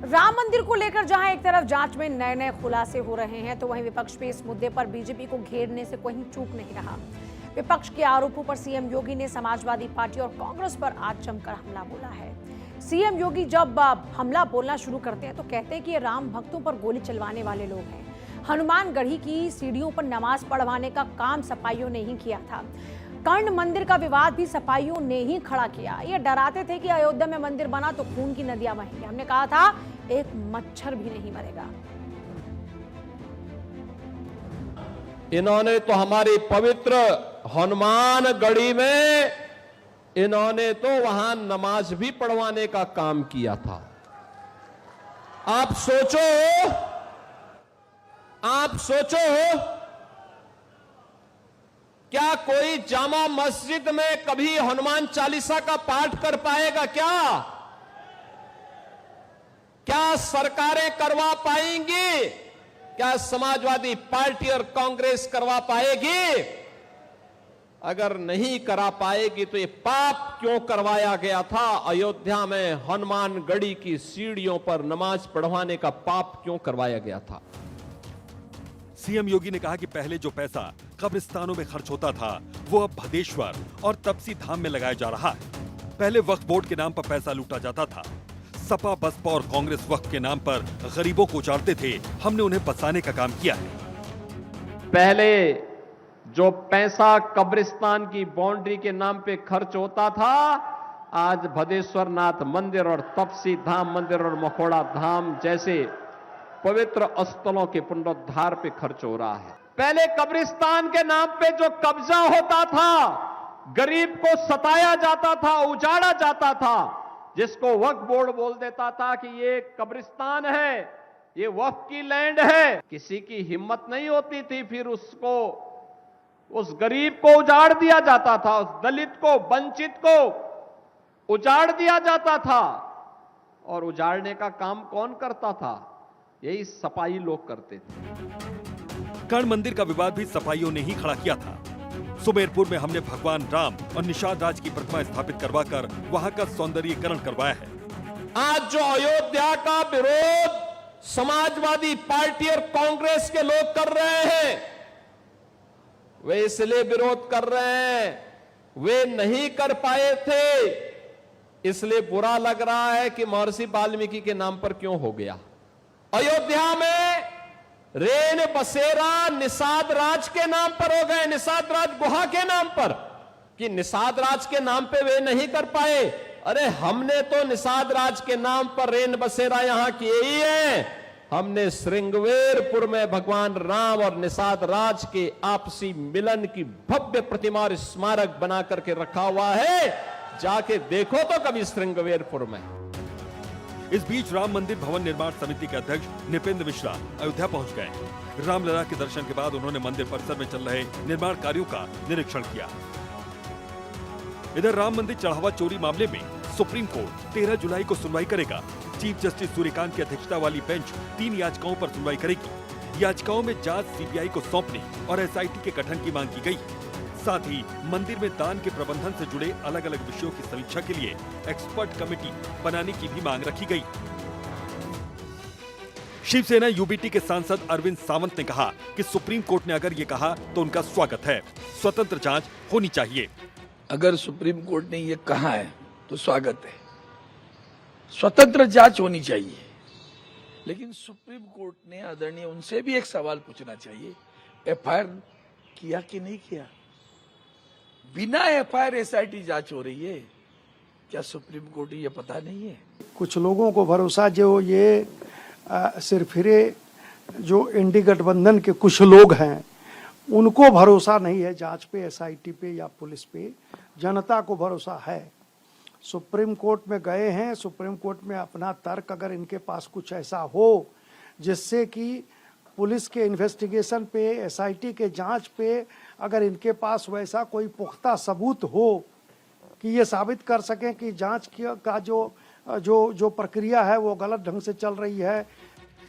राम मंदिर को लेकर जहां एक तरफ जांच में नए नए खुलासे हो रहे हैं, तो वहीं विपक्ष भी इस मुद्दे पर बीजेपी को घेरने से कहीं चूक नहीं रहा। विपक्ष के आरोपों पर सीएम योगी ने समाजवादी पार्टी और कांग्रेस पर आज जमकर हमला बोला है। सीएम योगी जब हमला बोलना शुरू करते हैं तो कहते हैं कि ये राम भक्तों पर गोली चलवाने वाले लोग हैं। हनुमानगढ़ी की सीढ़ियों पर नमाज पढ़वाने का काम सपाइयों ने ही किया था। कर्ण मंदिर का विवाद भी सपाइयों ने ही खड़ा किया। ये डराते थे कि अयोध्या में मंदिर बना तो खून की नदियां बहेंगी। हमने कहा था एक मच्छर भी नहीं मरेगा। इन्होंने तो हमारी पवित्र हनुमानगढ़ी में इन्होंने तो वहां नमाज भी पढ़वाने का काम किया था। आप सोचो क्या कोई जामा मस्जिद में कभी हनुमान चालीसा का पाठ कर पाएगा? क्या सरकारें करवा पाएंगी? क्या समाजवादी पार्टी और कांग्रेस करवा पाएगी? अगर नहीं करा पाएगी तो ये पाप क्यों करवाया गया था? अयोध्या में हनुमानगढ़ी की सीढ़ियों पर नमाज पढ़वाने का पाप क्यों करवाया गया था? सीएम योगी ने कहा कि पहले जो पैसा कब्रिस्तानों में खर्च होता था वो अब भदेश्वर और तपसी धाम में लगाया जा रहा है। पहले वक्फ बोर्ड के नाम पर पैसा लूटा जाता था। सपा, बसपा और कांग्रेस वक्फ के नाम पर गरीबों को उजाड़ते थे। हमने उन्हें बचाने का काम किया है। पहले जो पैसा कब्रिस्तान की बाउंड्री के नाम पे खर्च होता था, आज भदेश्वर नाथ मंदिर और तपसी धाम मंदिर और मखोड़ा धाम जैसे पवित्र स्थलों के पुनरुद्धार पे खर्च हो रहा है। पहले कब्रिस्तान के नाम पे जो कब्जा होता था, गरीब को सताया जाता था, उजाड़ा जाता था, जिसको वक्फ बोर्ड बोल देता था कि ये कब्रिस्तान है, ये वक्फ की लैंड है। किसी की हिम्मत नहीं होती थी, फिर उस गरीब को उजाड़ दिया जाता था, उस दलित को, वंचित को उजाड़ दिया जाता था। और उजाड़ने का काम कौन करता था? यही सपाई लोग करते थे। कर्ण मंदिर का विवाद भी सपाइयों ने ही खड़ा किया था। सुमेरपुर में हमने भगवान राम और निषाद राज की प्रतिमा स्थापित करवाकर वहां का सौंदर्यीकरण करवाया है। आज जो अयोध्या का विरोध समाजवादी पार्टी और कांग्रेस के लोग कर रहे हैं, वे इसलिए विरोध कर रहे हैं, वे नहीं कर पाए थे, इसलिए बुरा लग रहा है कि महर्षि वाल्मीकि के नाम पर क्यों हो गया। अयोध्या में रेन बसेरा निषाद राज के नाम पर हो गए, निषाद राज गुहा के नाम पर, कि निषाद राज के नाम पे वे नहीं कर पाए। अरे हमने तो निषाद राज के नाम पर रेन बसेरा यहां किए ही है। हमने श्रृंगवेरपुर में भगवान राम और निषाद राज के आपसी मिलन की भव्य प्रतिमा और स्मारक बना करके रखा हुआ है। जाके देखो तो कभी श्रृंगवेरपुर में। इस बीच राम मंदिर भवन निर्माण समिति के अध्यक्ष निपेंद्र मिश्रा अयोध्या पहुंच गए। रामलला के दर्शन के बाद उन्होंने मंदिर परिसर में चल रहे निर्माण कार्यों का निरीक्षण किया। इधर राम मंदिर चढ़ावा चोरी मामले में सुप्रीम कोर्ट 13 जुलाई को सुनवाई करेगा। चीफ जस्टिस सूर्यकांत की अध्यक्षता वाली बेंच 3 याचिकाओं पर सुनवाई करेगी। याचिकाओं में जांच सीबीआई को सौंपने और एसआईटी के गठन की मांग की गई। साथ ही मंदिर में दान के प्रबंधन से जुड़े अलग अलग विषयों की समीक्षा के लिए एक्सपर्ट कमेटी बनाने की भी मांग रखी गई। शिवसेना यूबीटी के सांसद अरविंद सावंत ने कहा कि सुप्रीम कोर्ट ने अगर ये कहा तो उनका स्वागत है। स्वतंत्र जांच होनी चाहिए। अगर सुप्रीम कोर्ट ने ये कहा है तो स्वागत है, स्वतंत्र जांच होनी चाहिए। लेकिन सुप्रीम कोर्ट ने आदरणीय उनसे भी एक सवाल पूछना चाहिए, एफआईआर किया कि नहीं किया? बिना एफआईआर एसआईटी जांच हो रही है, क्या सुप्रीम कोर्ट ये पता नहीं है? कुछ लोगों को भरोसा जो ये सिरफिरे जो इंडी गठबंधन के कुछ लोग हैं, उनको भरोसा नहीं है जांच पे, एसआईटी पे या पुलिस पे। जनता को भरोसा है। सुप्रीम कोर्ट में गए हैं, सुप्रीम कोर्ट में अपना तर्क, अगर इनके पास कुछ ऐसा हो जिससे कि पुलिस के इन्वेस्टिगेशन पे, एसआईटी के जांच पे अगर इनके पास वैसा कोई पुख्ता सबूत हो कि ये साबित कर सकें कि जांच का जो प्रक्रिया है वो गलत ढंग से चल रही है।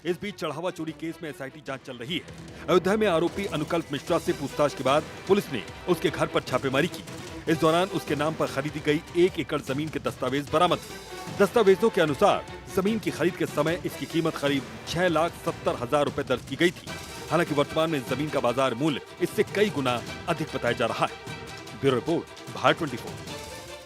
इस बीच चढ़ावा चोरी केस में एसआईटी जांच चल रही है। अयोध्या में आरोपी अनुकल्प मिश्रा से पूछताछ के बाद पुलिस ने उसके घर पर छापेमारी की। इस दौरान उसके नाम पर खरीदी गई 1 एकड़ जमीन के दस्तावेज बरामद हुए। दस्तावेजों के अनुसार जमीन की खरीद के समय इसकी कीमत करीब 6,70,000 रुपए दर्ज की गई थी। हालांकि वर्तमान में इस जमीन का बाजार मूल्य इससे कई गुना अधिक बताया जा रहा है। Bureau report, Bharat 24।